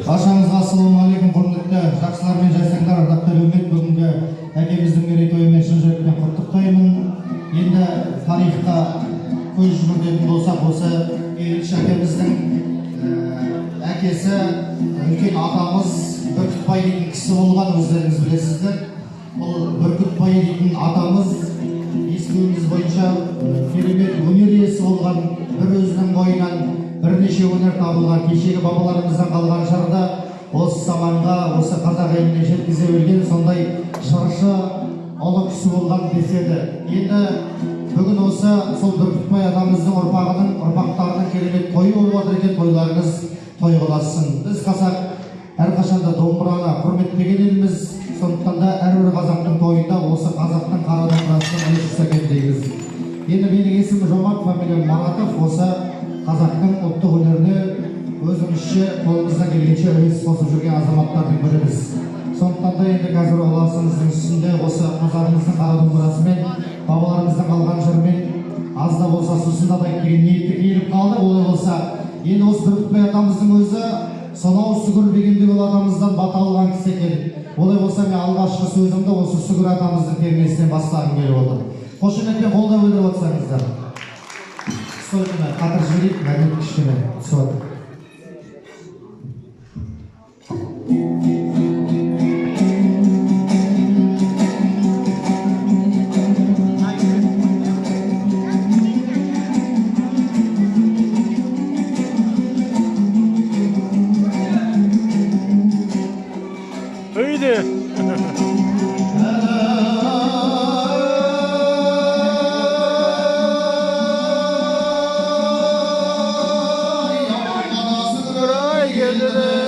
Баршаңызға ассалаумағалейкум, құрметті жақсылар мен жайсаңдар, ардақты әлеумет, бүгінгі әкеміздің мерейтойымен шын жүректен құттықтаймын. Енді тарихқа көз жүгіртетін болсақ, осы Ильич әкеміздің әкесі үлкен атамыз Бүркітбай дейтін кісі болған, өздеріңіз білесіздер. Бұл Бүркітбай дейтін атамыз естуіміз бойынша керемет өнер иесі болған, бір өзінің бойынан бірнеше өнер табылған, кешегі бабаларымыздан қалған жырды осы заманға, осы қазақ еліне жеткізе білген сондай жыршы ұлы кісі болған деседі. Енді бүгін осы сол Бүркітбай атамыздың ұрпақтарының керемет тойы болып отыр екен, тойларыңыз той қыласын. Біз қазақ әрқашанда домбыраны құрметтеген елміз, сондықтан да әрбір қазақтың тойында осы қазақтың қара домбырасының үлес екен дейміз. Енді менің есімім Жомарт, фамилиям Маратов, осы қазақтың ұлттық өнеріне өзімізше қолымыздан келгенше үлес қосып жүрген азаматтардың біріміз. Сондықтан да енді қазір ұласымыздың үстінде осы қазағымыздың қара домбырасымен, бабаларымыздан қалған жырмен аз да болса сусындатайық деген ниетті келіп қалды. Олай болса, енді осы Бүркітбай атамыздың өзі сонау Сүгір дегенде ол атамыздан бата алған кісі екен. Олай болса, мен алғашқы сөзімді осы Сүгір атамыздың термесінен бастағым келіп отыр. Қошеметпен қолдау білдіріп отырсаңыздар. Стойкіні қатыр жіберейік, мәдет кішкене түсіп отыр. Öyle. Buraya geldi.